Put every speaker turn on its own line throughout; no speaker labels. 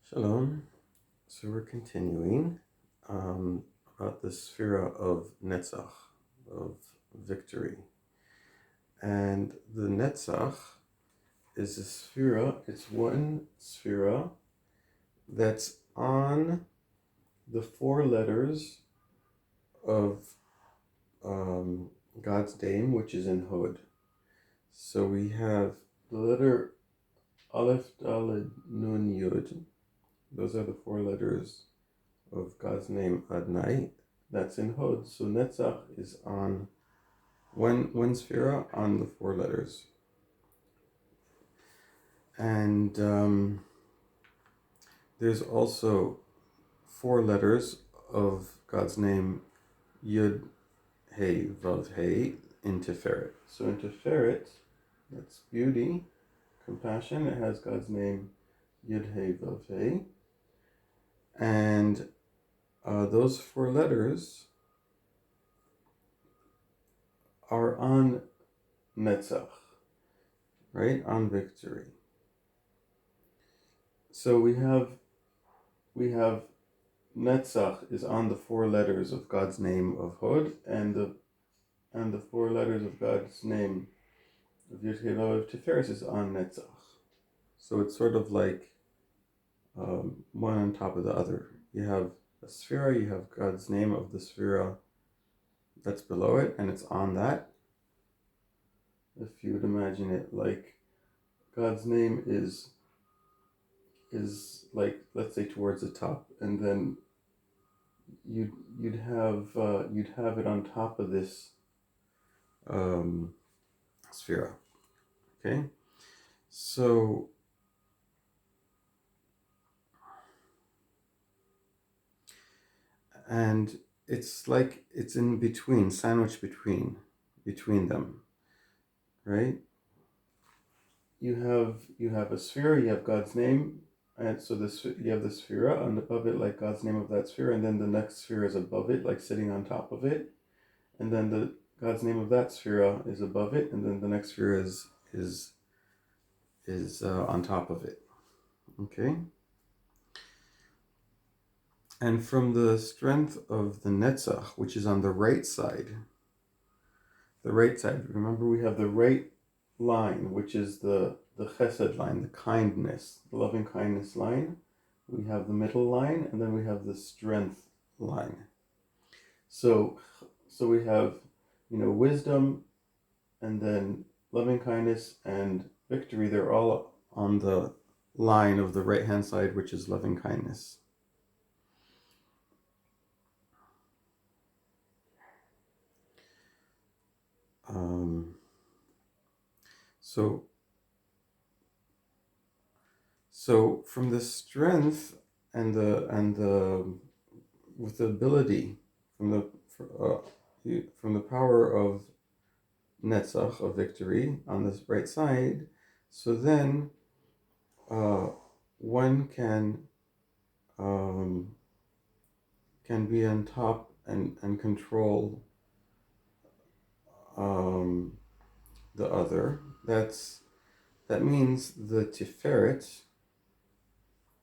Shalom. So we're continuing about the Sphira of Netzach, of victory. And the Netzach is a Sphira, it's one Sphira that's on the four letters of God's name, which is in Hod. So we have the letter Aleph, Daled, Nun, Yud. Those are the four letters of God's name Adonai. That's in Hod. So Netzach is on one sphera on the four letters. And there's also four letters of God's name Yud, He, Vav, He in Tiferet. So in Tiferet, that's beauty, compassion. It has God's name Yud, He, Vav, He. And those four letters are on Netzach, right? On victory. So we have Netzach is on the four letters of God's name of Hod, and the four letters of God's name of Yud He Vav Tiferes is on Netzach. So it's sort of like one on top of the other. You have a sphera, you have God's name of the sphera that's below it, and it's on that. If you would imagine it like God's name is like, let's say, towards the top, and then you'd have it on top of this sphera. Okay, so and it's like it's in between, sandwiched between them, right? You have a sphere, you have God's name, and so you have the sphera, and above it, like God's name of that sphere, and then the next sphere is above it, like sitting on top of it, and then the God's name of that sphera is above it, and then the next sphere is on top of it. Okay. And from the strength of the Netzach, which is on the right side, remember we have the right line, which is the chesed line, the kindness, the loving kindness line. We have the middle line, and then we have the strength line. So we have, wisdom, and then loving kindness and victory. They're all on the line of the right hand side, which is loving kindness. So from the strength and the with the ability from the power of Netzach, of victory, on this right side, so then one can be on top and control the other. That means the Tiferet,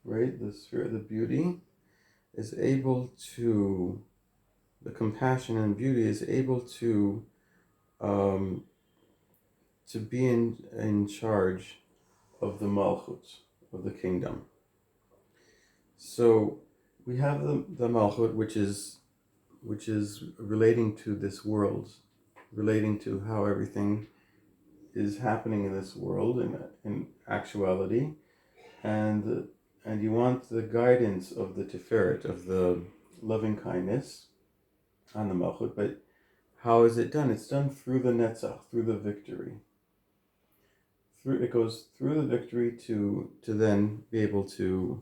right? The spirit, the beauty, is able to, the compassion and beauty is able to be in charge of the Malchut, of the kingdom. So we have the Malchut, which is relating to this world, relating to how everything is happening in this world in actuality, and you want the guidance of the Tiferet, of the loving kindness on the Malchut, but how is it done? It's done through the Netzach, through the victory. It goes through the victory to then be able to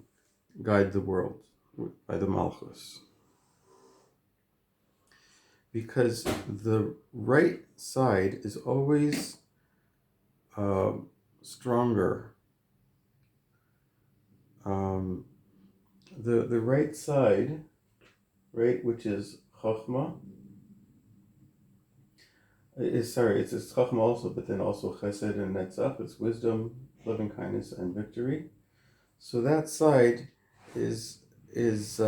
guide the world by the Malchus. Because the right side is always stronger. The right side, right, which is Chochmah, it's Chochmah also, but then also Chesed and Netzach. It's wisdom, loving kindness, and victory. So that side is is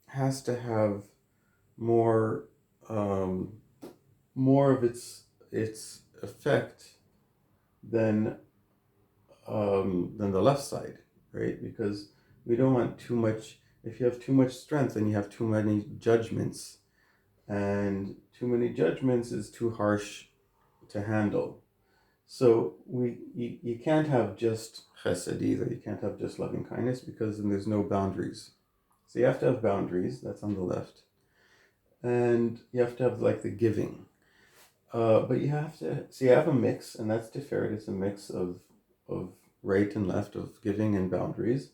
has to have more um, more of its effect than than the left side, right? Because we don't want too much. If you have too much strength, then you have too many judgments, and too many judgments is too harsh to handle. So you can't have just chesed either. You can't have just loving kindness because then there's no boundaries. So you have to have boundaries. That's on the left, and you have to have like the giving. But you have to, so you have a mix, and that's Tiferet. It's a mix of right and left, of giving and boundaries.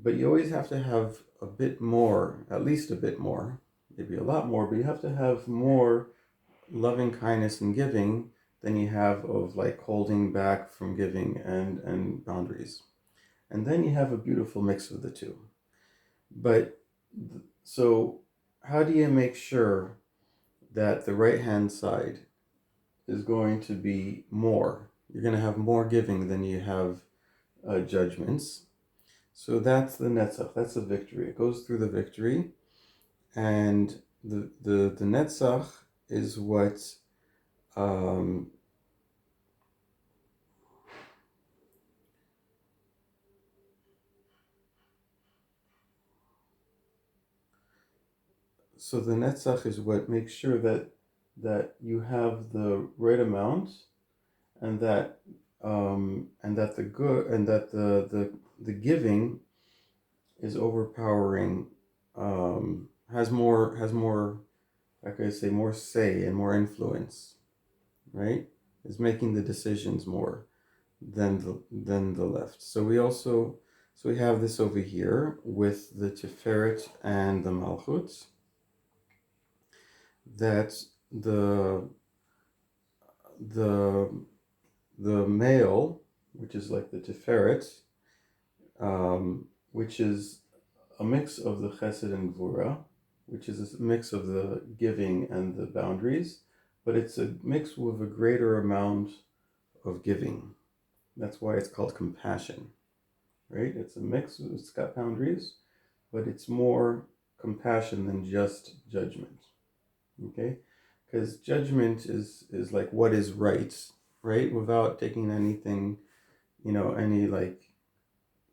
But you always have to have a bit more, at least a bit more, maybe a lot more, but you have to have more loving kindness and giving than you have of like holding back from giving and boundaries. And then you have a beautiful mix of the two. But so, how do you make sure that the right hand side is going to be more? You're going to have more giving than you have judgments. So that's the netzach. That's the victory. It goes through the victory, and the netzach is what um, so the netzach is what makes sure that you have the right amount, and that the good, and that the giving is overpowering, has more, like I say, more say and more influence, right? Is making the decisions more than the left. So we have this over here with the Tiferet and the Malchut, that the the the male, which is like the Tiferet, which is a mix of the Chesed and Gvura, which is a mix of the giving and the boundaries, but it's a mix with a greater amount of giving. That's why it's called compassion, right? It's a mix, it's got boundaries, but it's more compassion than just judgment, okay? Because judgment is like what is right? Without taking anything, any like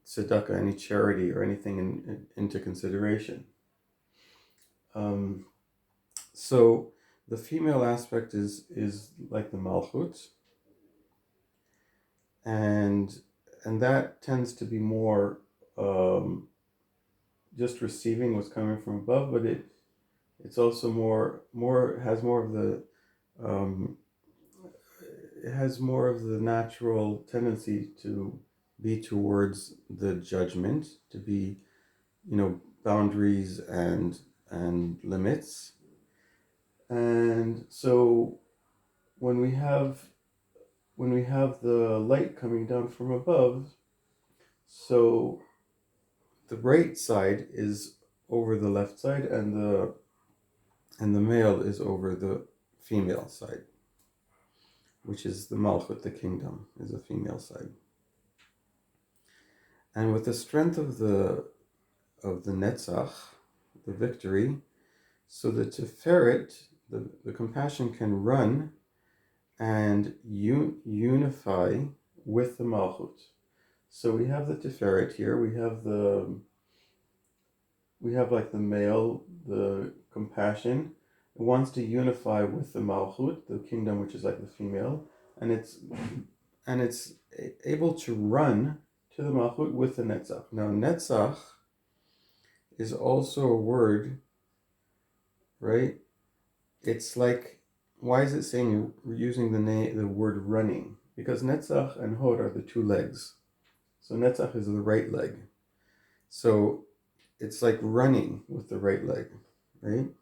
tzedakah, any charity or anything into consideration. Um, so the female aspect is like the malchut, and that tends to be more um, just receiving what's coming from above, but it's also more has more of the um, it has more of the natural tendency to be towards the judgment, to be, boundaries and limits. And so when we have the light coming down from above, so the right side is over the left side, and the male is over the female side, which is the Malchut, the kingdom, is the female side. And with the strength of the Netzach, the victory, so the Tiferet, the compassion, can run and unify with the Malchut. So we have the Tiferet here. We have like the male, the compassion. It wants to unify with the Malchut, the kingdom, which is like the female, and it's able to run to the Malchut with the Netzach. Now Netzach is also a word, right? It's like, why is it saying you're using the word running? Because Netzach and Hod are the two legs. So Netzach is the right leg. So it's like running with the right leg, right?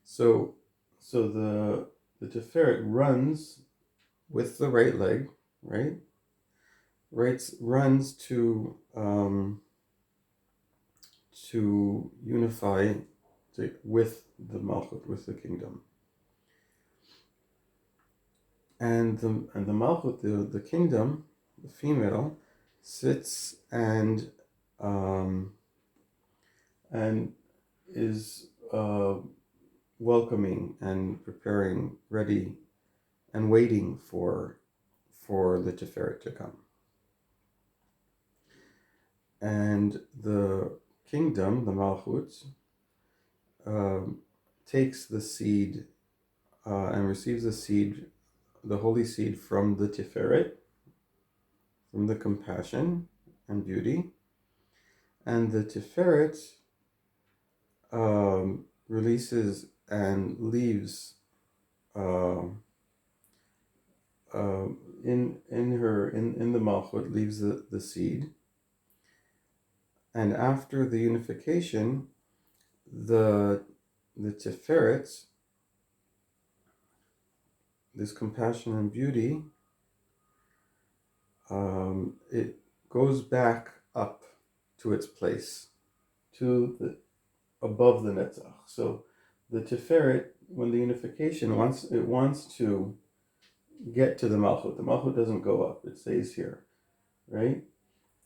So the Tiferet runs with the right leg, right? Runs to unify with the Malchut, with the kingdom. And the Malchut, the kingdom, the female, sits and is welcoming and preparing, ready and waiting for the Tiferet to come. And the kingdom, the Malchut, takes the seed and receives the seed, the holy seed, from the Tiferet, from the compassion and beauty. And the Tiferet releases and leaves in the Malchut, leaves the seed. And after the unification, the Tiferet, this compassion and beauty, it goes back up to its place, to the above the Netzach. So the Tiferet, when the unification wants to get to the Malchut. The Malchut doesn't go up; it stays here, right?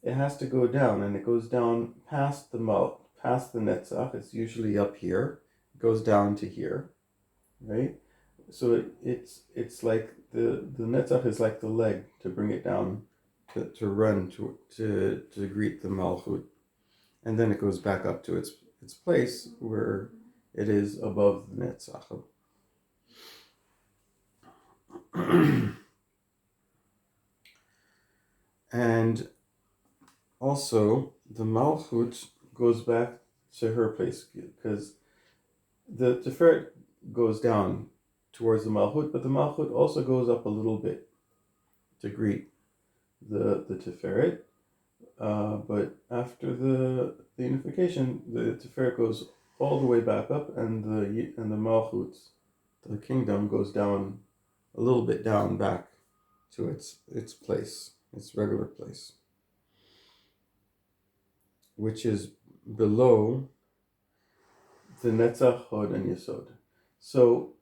It has to go down, and it goes down past the Netzach. It's usually up here. It goes down to here, right? So it's like the Netzach is like the leg to bring it down, to run to greet the Malchut, and then it goes back up to its place where it is above the Netzach. And also the Malchut goes back to her place, because the Tiferet goes down towards the Malchut, but the Malchut also goes up a little bit to greet the Tiferet. But after the unification, the Tiferet goes all the way back up, and the Malchut, the kingdom, goes down a little bit down back to its place, its regular place, which is below the Netzach, Hod, and Yesod. So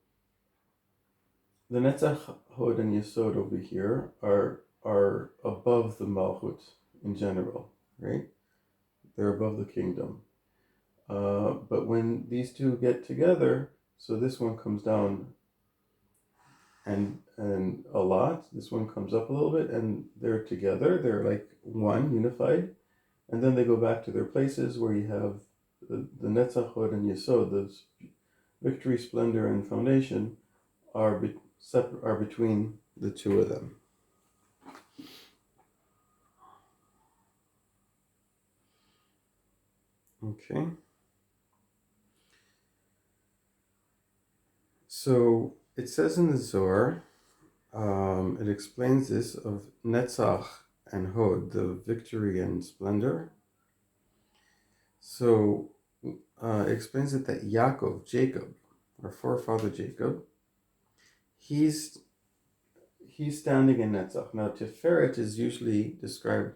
the Netzach, Hod, and Yesod over here are above the Malchut in general, right? They're above the kingdom. But when these two get together, so this one comes down and a lot, this one comes up a little bit, and they're together, they're like one, unified, and then they go back to their places where you have the Netzach, Hod, and Yesod, those victory, splendor, and foundation are between the two of them. Okay. So it says in the Zohar, it explains this of Netzach and Hod, the victory and splendor. So it explains it that Yaakov, Jacob, our forefather Jacob, he's standing in Netzach. Now Tiferet is usually described,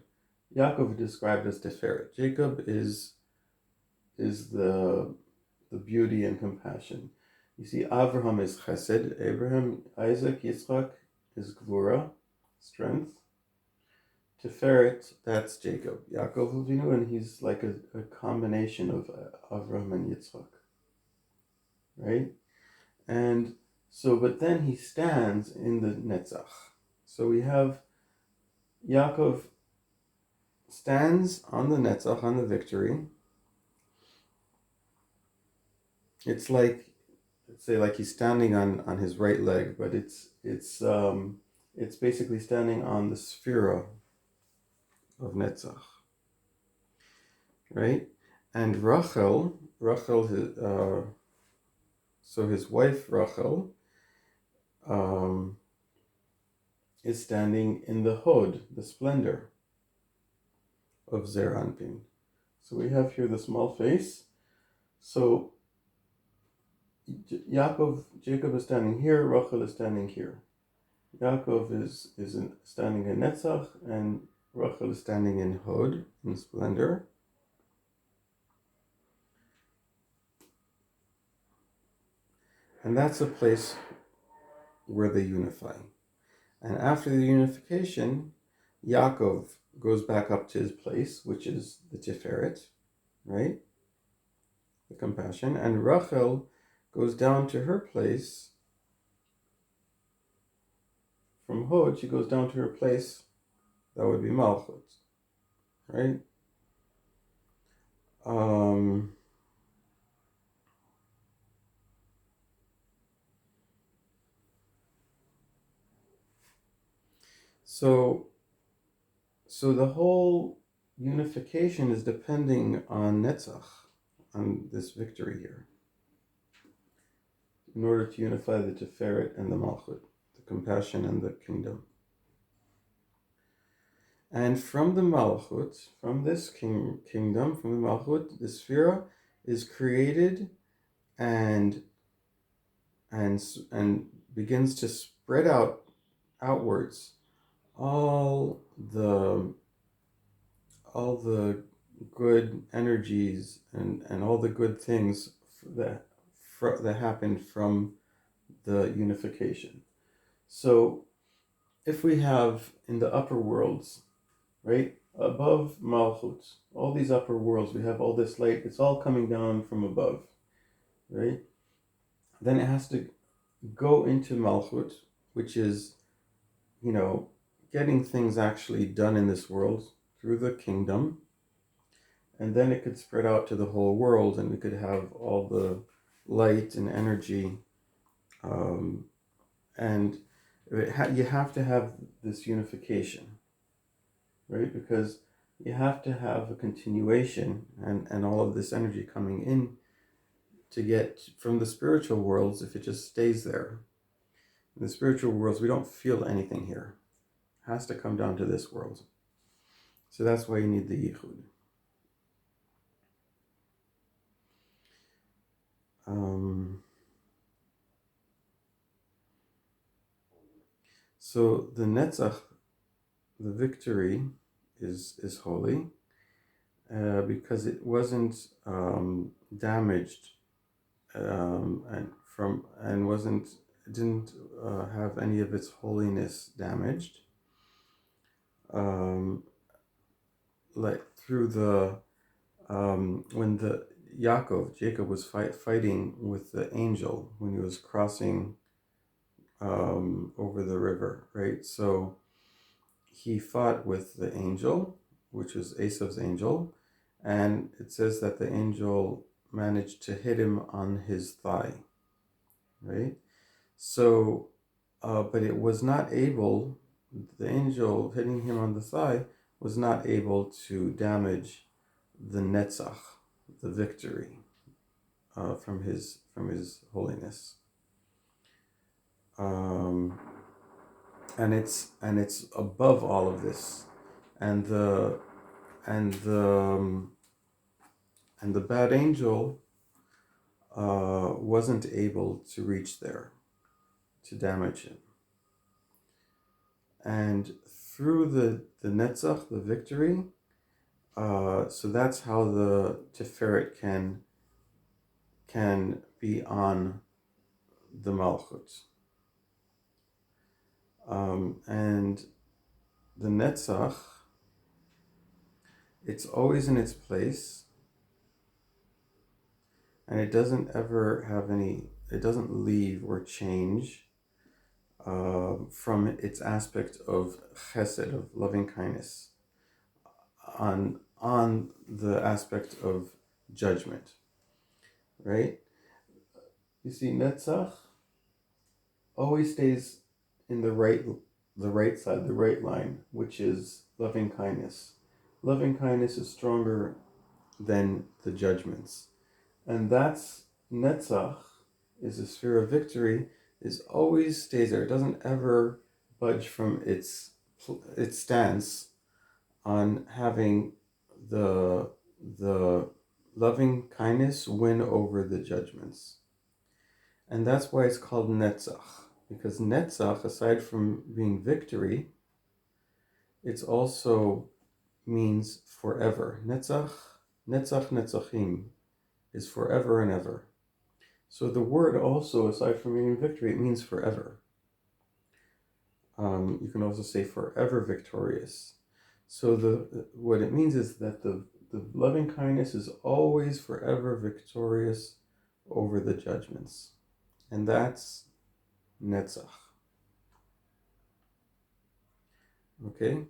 Yaakov is described as Tiferet. Jacob is the beauty and compassion. You see, Abraham is Chesed. Abraham, Isaac, Yitzchak is Gvura, strength. Tiferet, that's Jacob, Yaakov Avinu, and he's like a combination of Abraham and Yitzchak, right? And so, but then he stands in the Netzach. So we have Yaakov stands on the Netzach, on the victory. It's like, let's say, like he's standing on his right leg, but it's basically standing on the Sphira of Netzach, right? And Rachel, so his wife Rachel, is standing in the Hod, the splendor of Zer Anpin. So we have here the small face. So Jacob is standing here, Rachel is standing here. Yaakov is standing in Netzach, and Rachel is standing in Hod, in splendor. And that's a place where they unify. And after the unification, Yaakov goes back up to his place, which is the Tiferet, right? The compassion. And Rachel goes down to her place. From Hod, she goes down to her place. That would be Malchut, right? So the whole unification is depending on Netzach, on this victory here, in order to unify the Tiferet and the Malchut, the compassion and the kingdom. And from the Malchut, from this kingdom, from the Malchut, the Sphira is created and begins to spread outwards all the good energies and all the good things that happened from the unification. So if we have in the upper worlds, right, above Malchut, all these upper worlds, we have all this light, it's all coming down from above, right? Then it has to go into Malchut, which is, getting things actually done in this world through the kingdom, and then it could spread out to the whole world, and we could have all the light and energy, and you have to have this unification, right? Because you have to have a continuation and all of this energy coming in to get from the spiritual worlds. If it just stays there, in the spiritual worlds, we don't feel anything here. It has to come down to this world. So that's why you need the yichud. So the Netzach, the victory, is holy because it wasn't damaged didn't have any of its holiness damaged. Like through the when Jacob was fighting with the angel when he was crossing over the river, right? So he fought with the angel, which was Esav's angel, and it says that the angel managed to hit him on his thigh, right? So, but it was not able, the angel hitting him on the thigh was not able to damage the Netzach, the victory, from his holiness. And it's above all of this, and the bad angel wasn't able to reach there to damage him. And through the Netzach, the victory, so that's how the Tiferet can be on the Malchut. And the Netzach, it's always in its place, and it doesn't ever have it doesn't leave or change from its aspect of chesed, of loving kindness, on the aspect of judgment, right? You see, Netzach always stays in the right side, the right line, which is loving kindness. Loving kindness is stronger than the judgments. And that's Netzach, is a sphere of victory, is always stays there. It doesn't ever budge from its stance on having the loving kindness win over the judgments. And that's why it's called Netzach. Because Netzach, aside from being victory, it also means forever. Netzach Netzachim is forever and ever. So the word also, aside from meaning victory, it means forever. You can also say forever victorious. So what it means is that the loving kindness is always forever victorious over the judgments. And that's Netzach. Okay?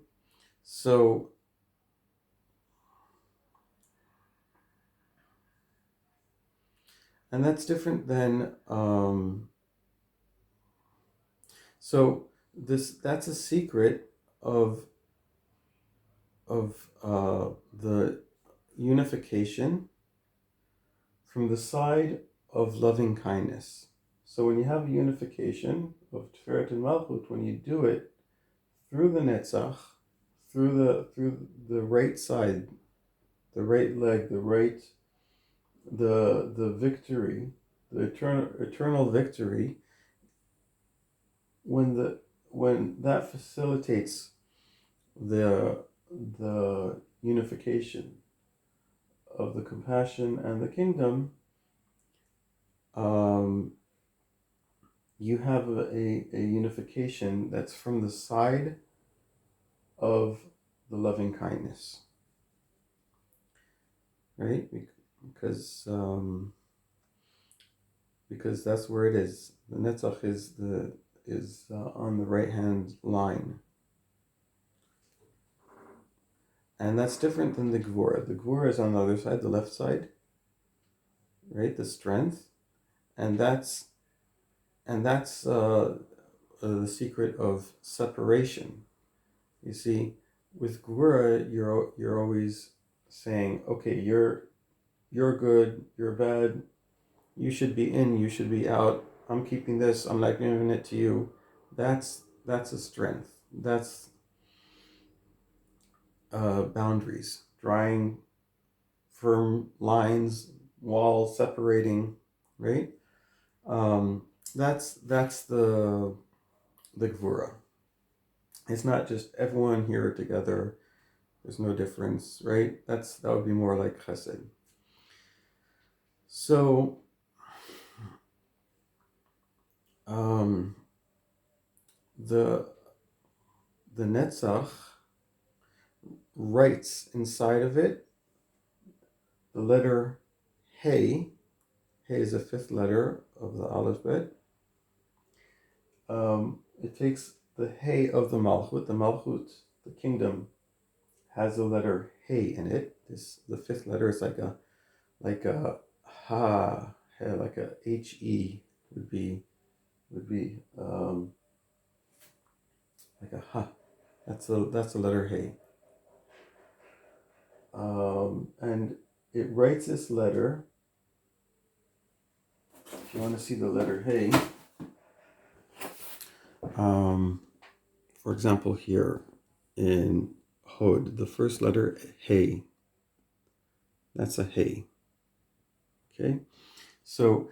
So, and that's different than, that's a secret of the unification from the side of loving kindness. So when you have a unification of Tiferet and Malchut, when you do it through the Netzach, through the right side, the right leg, the victory, the eternal victory, when that facilitates the unification of the compassion and the kingdom, you have a unification that's from the side of the loving kindness, right? Because that's where it is. The Netzach is on the right hand line, and that's different than the Gvura. The Gvura is on the other side, the left side, right? The strength, and that's the secret of separation. You see, with Gvura, you're always saying, okay, you're good, you're bad, you should be in, you should be out. I'm keeping this. I'm not giving it to you. That's a strength. That's boundaries, drawing firm lines, walls separating, right? That's the Gvura. It's not just everyone here together. There's no difference, right? That would be more like Chesed. So, the Netzach writes inside of it the letter Hey. Hey is the fifth letter of the alphabet. It takes the Hey of the Malchut. The Malchut, the kingdom, has the letter Hey in it. The fifth letter is like a Ha, like a He would be like a Ha. That's the letter Hey. And it writes this letter. If you want to see the letter Hey, for example, here in Hod, the first letter Hey, that's a Hey. Okay, so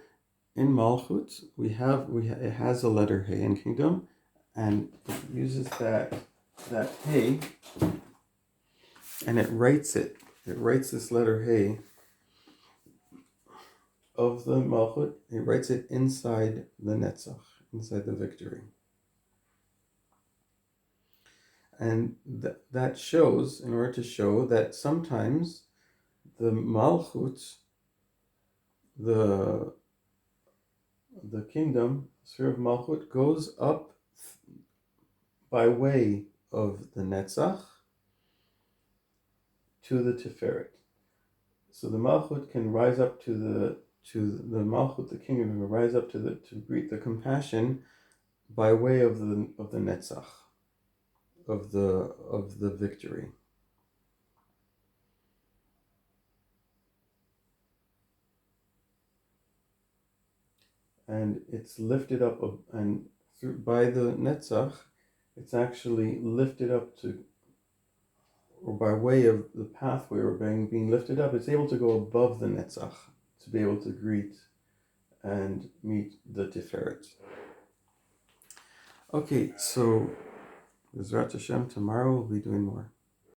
in Malchut it has a letter Hey in Kingdom, and it uses that Hey, and it writes this letter Hey of the Malchut. It writes it inside the Netzach, inside the victory. And that shows, in order to show that sometimes the Malchut, the kingdom, sphere of Malchut, goes up by way of the Netzach to the Tiferet. So the Malchut can rise up to the Malchut, the kingdom can rise up to greet the compassion by way of the Netzach, of the victory. And it's lifted up, and by the Netzach, it's actually lifted up to, or by way of the pathway or being lifted up, it's able to go above the Netzach to be able to greet and meet the Tiferet. Okay, so Bezrat Hashem, tomorrow we'll be doing more.